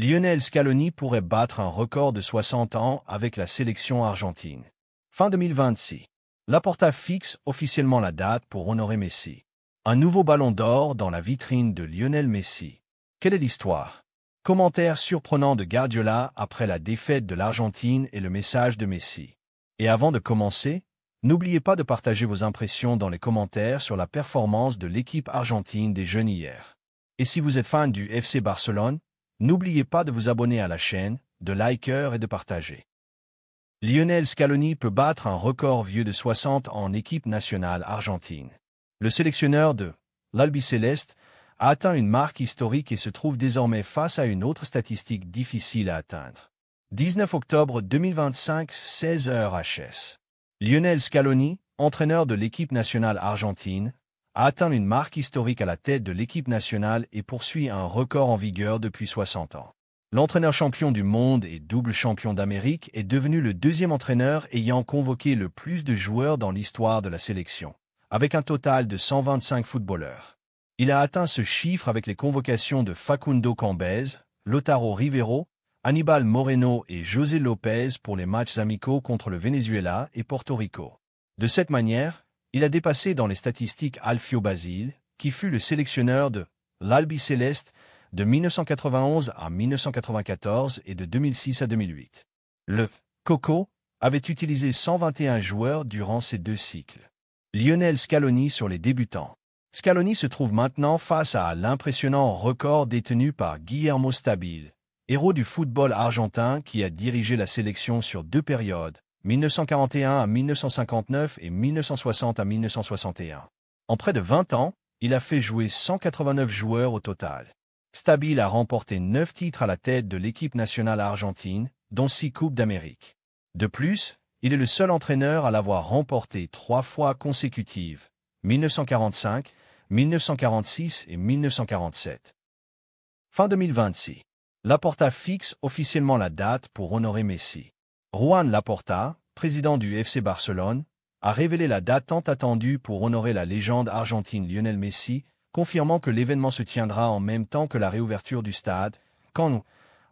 Lionel Scaloni pourrait battre un record de 60 ans avec la sélection argentine. Fin 2026. Laporta fixe officiellement la date pour honorer Messi. Un nouveau ballon d'or dans la vitrine de Lionel Messi. Quelle est l'histoire? Commentaire surprenant de Guardiola après la défaite de l'Argentine et le message de Messi. Et avant de commencer, n'oubliez pas de partager vos impressions dans les commentaires sur la performance de l'équipe argentine des jeunes hier. Et si vous êtes fan du FC Barcelone, n'oubliez pas de vous abonner à la chaîne, de liker et de partager. Lionel Scaloni peut battre un record vieux de 60 en équipe nationale argentine. Le sélectionneur de l'Albiceleste a atteint une marque historique et se trouve désormais face à une autre statistique difficile à atteindre. 19 octobre 2025, 16h HS. Lionel Scaloni, entraîneur de l'équipe nationale argentine, a atteint une marque historique à la tête de l'équipe nationale et poursuit un record en vigueur depuis 60 ans. L'entraîneur champion du monde et double champion d'Amérique est devenu le deuxième entraîneur ayant convoqué le plus de joueurs dans l'histoire de la sélection, avec un total de 125 footballeurs. Il a atteint ce chiffre avec les convocations de Facundo Cambez, Lautaro Rivero, Aníbal Moreno et José López pour les matchs amicaux contre le Venezuela et Porto Rico. De cette manière, il a dépassé dans les statistiques Alfio Basile, qui fut le sélectionneur de l'Albiceleste de 1991 à 1994 et de 2006 à 2008. Le Coco avait utilisé 121 joueurs durant ces deux cycles. Lionel Scaloni sur les débutants. Scaloni se trouve maintenant face à l'impressionnant record détenu par Guillermo Stabile, héros du football argentin qui a dirigé la sélection sur deux périodes, 1941 à 1959 et 1960 à 1961. En près de 20 ans, il a fait jouer 189 joueurs au total. Stabile a remporté 9 titres à la tête de l'équipe nationale argentine, dont 6 Coupes d'Amérique. De plus, il est le seul entraîneur à l'avoir remporté 3 fois consécutives, 1945, 1946 et 1947. Fin 2026. Laporta fixe officiellement la date pour honorer Messi. Juan Laporta, président du FC Barcelone, a révélé la date tant attendue pour honorer la légende argentine Lionel Messi, confirmant que l'événement se tiendra en même temps que la réouverture du stade,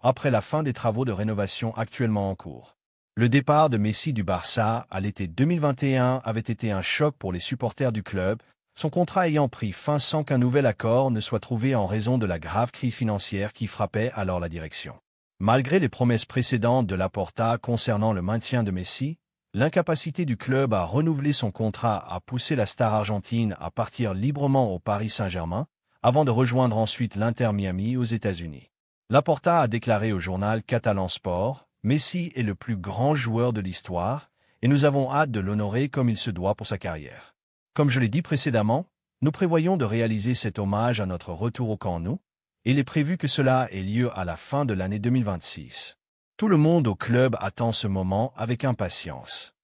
après la fin des travaux de rénovation actuellement en cours. Le départ de Messi du Barça à l'été 2021 avait été un choc pour les supporters du club, son contrat ayant pris fin sans qu'un nouvel accord ne soit trouvé en raison de la grave crise financière qui frappait alors la direction. Malgré les promesses précédentes de Laporta concernant le maintien de Messi, l'incapacité du club à renouveler son contrat a poussé la star argentine à partir librement au Paris Saint-Germain, avant de rejoindre ensuite l'Inter Miami aux États-Unis. Laporta a déclaré au journal catalan Sport « Messi est le plus grand joueur de l'histoire, et nous avons hâte de l'honorer comme il se doit pour sa carrière. Comme je l'ai dit précédemment, nous prévoyons de réaliser cet hommage à notre retour au Camp Nou, et il est prévu que cela ait lieu à la fin de l'année 2026. Tout le monde au club attend ce moment avec impatience.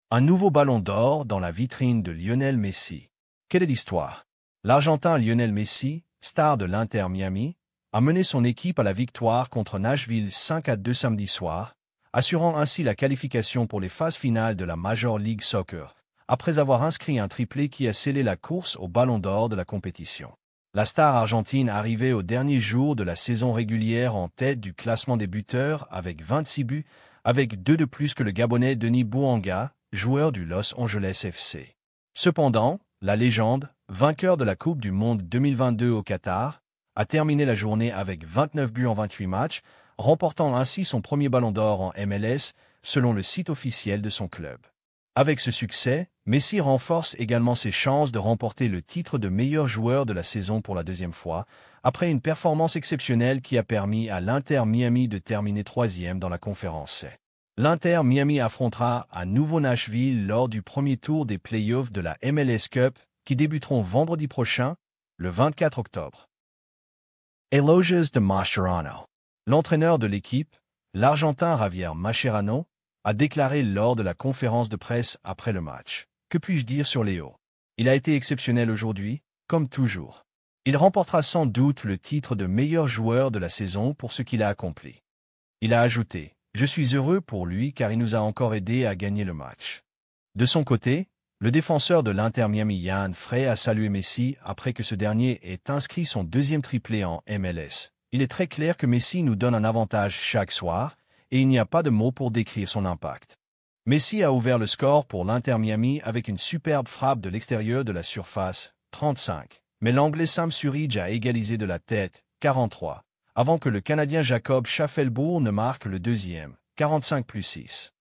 Un nouveau ballon d'or dans la vitrine de Lionel Messi. Quelle est l'histoire? L'Argentin Lionel Messi, star de l'Inter Miami, a mené son équipe à la victoire contre Nashville 5-2 samedi soir, assurant ainsi la qualification pour les phases finales de la Major League Soccer, après avoir inscrit un triplé qui a scellé la course au ballon d'or de la compétition. La star argentine arrivait au dernier jour de la saison régulière en tête du classement des buteurs avec 26 buts, avec 2 de plus que le Gabonais Denis Bouanga, joueur du Los Angeles FC. Cependant, la légende, vainqueur de la Coupe du Monde 2022 au Qatar, a terminé la journée avec 29 buts en 28 matchs, remportant ainsi son premier ballon d'or en MLS, selon le site officiel de son club. Avec ce succès, Messi renforce également ses chances de remporter le titre de meilleur joueur de la saison pour la deuxième fois, après une performance exceptionnelle qui a permis à l'Inter Miami de terminer 3e dans la conférence C. L'Inter Miami affrontera à nouveau Nashville lors du premier tour des playoffs de la MLS Cup, qui débuteront vendredi prochain, le 24 octobre. Éloges de Mascherano. L'entraîneur de l'équipe, l'Argentin Javier Mascherano, a déclaré lors de la conférence de presse après le match. Que puis-je dire sur Léo? Il a été exceptionnel aujourd'hui, comme toujours. Il remportera sans doute le titre de meilleur joueur de la saison pour ce qu'il a accompli. Il a ajouté « Je suis heureux pour lui car il nous a encore aidé à gagner le match ». De son côté, le défenseur de l'Inter Miami Yann Frey a salué Messi après que ce dernier ait inscrit son deuxième triplé en MLS, Il est très clair que Messi nous donne un avantage chaque soir, et il n'y a pas de mots pour décrire son impact. Messi a ouvert le score pour l'Inter Miami avec une superbe frappe de l'extérieur de la surface, 35. Mais l'Anglais Sam Surridge a égalisé de la tête, 43, avant que le Canadien Jacob Schaffelbourg ne marque le deuxième, 45+6.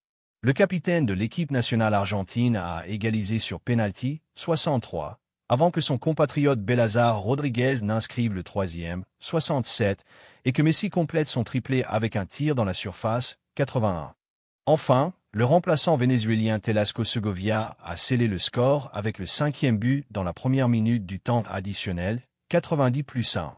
Le capitaine de l'équipe nationale argentine a égalisé sur pénalty, 63, avant que son compatriote Bélazar Rodriguez n'inscrive le troisième, 67, et que Messi complète son triplé avec un tir dans la surface, 81. Enfin, le remplaçant vénézuélien Telasco Segovia a scellé le score avec le 5e but dans la première minute du temps additionnel, 90+1.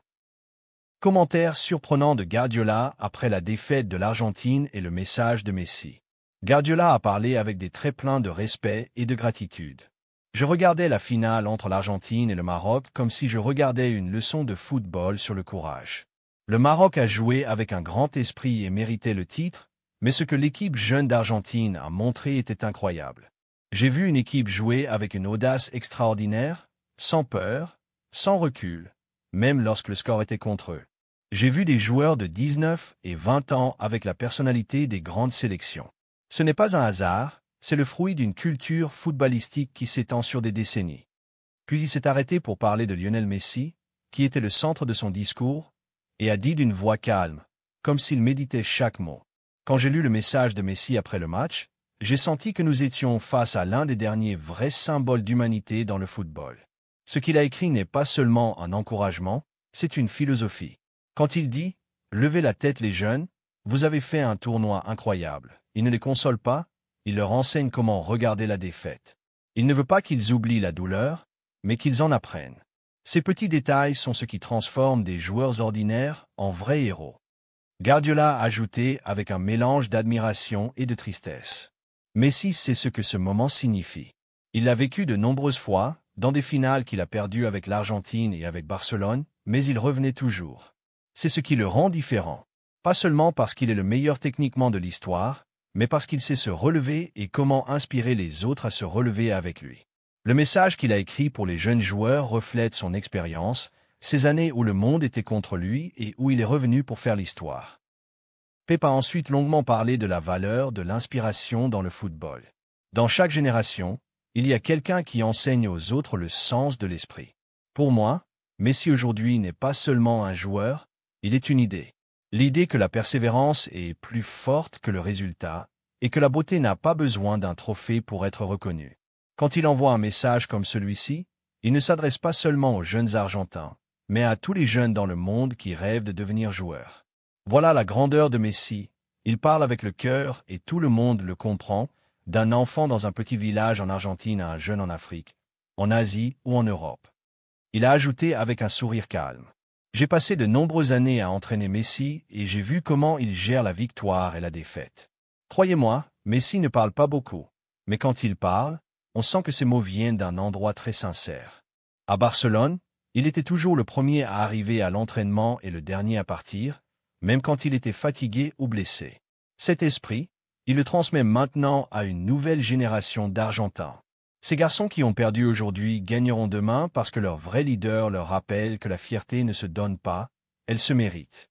Commentaire surprenant de Guardiola après la défaite de l'Argentine et le message de Messi. Guardiola a parlé avec des traits pleins de respect et de gratitude. Je regardais la finale entre l'Argentine et le Maroc comme si je regardais une leçon de football sur le courage. Le Maroc a joué avec un grand esprit et méritait le titre, mais ce que l'équipe jeune d'Argentine a montré était incroyable. J'ai vu une équipe jouer avec une audace extraordinaire, sans peur, sans recul, même lorsque le score était contre eux. J'ai vu des joueurs de 19 et 20 ans avec la personnalité des grandes sélections. Ce n'est pas un hasard, c'est le fruit d'une culture footballistique qui s'étend sur des décennies. Puis il s'est arrêté pour parler de Lionel Messi, qui était le centre de son discours, et a dit d'une voix calme, comme s'il méditait chaque mot. Quand j'ai lu le message de Messi après le match, j'ai senti que nous étions face à l'un des derniers vrais symboles d'humanité dans le football. Ce qu'il a écrit n'est pas seulement un encouragement, c'est une philosophie. Quand il dit « Levez la tête les jeunes, vous avez fait un tournoi incroyable », il ne les console pas, il leur enseigne comment regarder la défaite. Il ne veut pas qu'ils oublient la douleur, mais qu'ils en apprennent. Ces petits détails sont ce qui transforme des joueurs ordinaires en vrais héros. Guardiola a ajouté avec un mélange d'admiration et de tristesse. Messi sait ce que ce moment signifie. Il l'a vécu de nombreuses fois, dans des finales qu'il a perdues avec l'Argentine et avec Barcelone, mais il revenait toujours. C'est ce qui le rend différent. Pas seulement parce qu'il est le meilleur techniquement de l'histoire, mais parce qu'il sait se relever et comment inspirer les autres à se relever avec lui. Le message qu'il a écrit pour les jeunes joueurs reflète son expérience, ces années où le monde était contre lui et où il est revenu pour faire l'histoire. Pep a ensuite longuement parlé de la valeur de l'inspiration dans le football. Dans chaque génération, il y a quelqu'un qui enseigne aux autres le sens de l'esprit. Pour moi, Messi aujourd'hui n'est pas seulement un joueur, il est une idée. L'idée que la persévérance est plus forte que le résultat et que la beauté n'a pas besoin d'un trophée pour être reconnue. Quand il envoie un message comme celui-ci, il ne s'adresse pas seulement aux jeunes Argentins, mais à tous les jeunes dans le monde qui rêvent de devenir joueurs. Voilà la grandeur de Messi. Il parle avec le cœur et tout le monde le comprend, d'un enfant dans un petit village en Argentine à un jeune en Afrique, en Asie ou en Europe. Il a ajouté avec un sourire calme. J'ai passé de nombreuses années à entraîner Messi et j'ai vu comment il gère la victoire et la défaite. Croyez-moi, Messi ne parle pas beaucoup, mais quand il parle, on sent que ses mots viennent d'un endroit très sincère. À Barcelone, il était toujours le premier à arriver à l'entraînement et le dernier à partir, même quand il était fatigué ou blessé. Cet esprit, il le transmet maintenant à une nouvelle génération d'Argentins. Ces garçons qui ont perdu aujourd'hui gagneront demain parce que leur vrai leader leur rappelle que la fierté ne se donne pas, elle se mérite.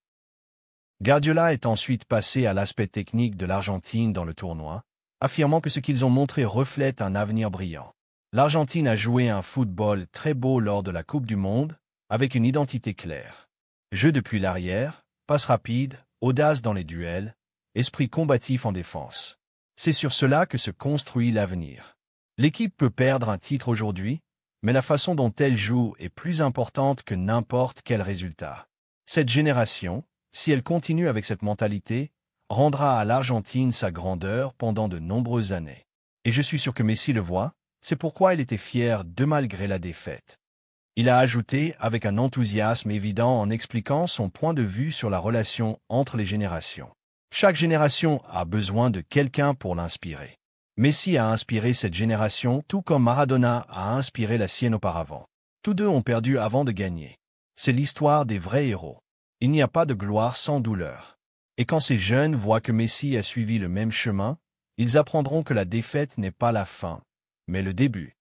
Guardiola est ensuite passé à l'aspect technique de l'Argentine dans le tournoi, affirmant que ce qu'ils ont montré reflète un avenir brillant. L'Argentine a joué un football très beau lors de la Coupe du Monde, avec une identité claire. Jeu depuis l'arrière, passe rapide, audace dans les duels, esprit combatif en défense. C'est sur cela que se construit l'avenir. L'équipe peut perdre un titre aujourd'hui, mais la façon dont elle joue est plus importante que n'importe quel résultat. Cette génération, si elle continue avec cette mentalité, rendra à l'Argentine sa grandeur pendant de nombreuses années. Et je suis sûr que Messi le voit, c'est pourquoi il était fier de malgré la défaite. Il a ajouté avec un enthousiasme évident en expliquant son point de vue sur la relation entre les générations. Chaque génération a besoin de quelqu'un pour l'inspirer. Messi a inspiré cette génération tout comme Maradona a inspiré la sienne auparavant. Tous deux ont perdu avant de gagner. C'est l'histoire des vrais héros. Il n'y a pas de gloire sans douleur. Et quand ces jeunes voient que Messi a suivi le même chemin, ils apprendront que la défaite n'est pas la fin, mais le début.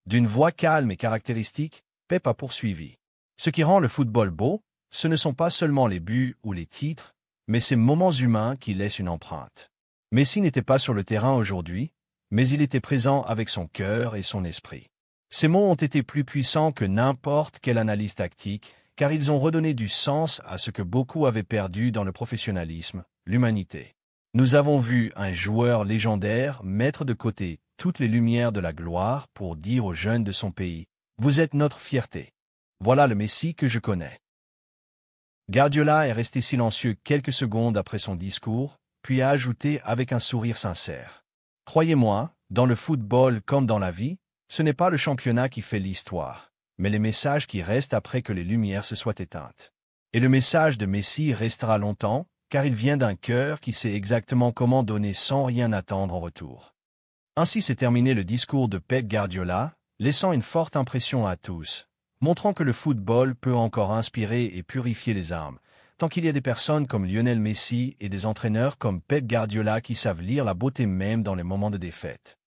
D'une voix calme et caractéristique, Pep a poursuivi. Ce qui rend le football beau, ce ne sont pas seulement les buts ou les titres, mais ces moments humains qui laissent une empreinte. Messi n'était pas sur le terrain aujourd'hui, mais il était présent avec son cœur et son esprit. Ces mots ont été plus puissants que n'importe quelle analyse tactique, car ils ont redonné du sens à ce que beaucoup avaient perdu dans le professionnalisme, l'humanité. Nous avons vu un joueur légendaire mettre de côté toutes les lumières de la gloire pour dire aux jeunes de son pays « Vous êtes notre fierté. Voilà le Messi que je connais ». Guardiola est resté silencieux quelques secondes après son discours, puis a ajouté avec un sourire sincère. « Croyez-moi, dans le football comme dans la vie, ce n'est pas le championnat qui fait l'histoire, mais les messages qui restent après que les lumières se soient éteintes. Et le message de Messi restera longtemps, car il vient d'un cœur qui sait exactement comment donner sans rien attendre en retour. » Ainsi s'est terminé le discours de Pep Guardiola, laissant une forte impression à tous, montrant que le football peut encore inspirer et purifier les âmes, tant qu'il y a des personnes comme Lionel Messi et des entraîneurs comme Pep Guardiola qui savent lire la beauté même dans les moments de défaite.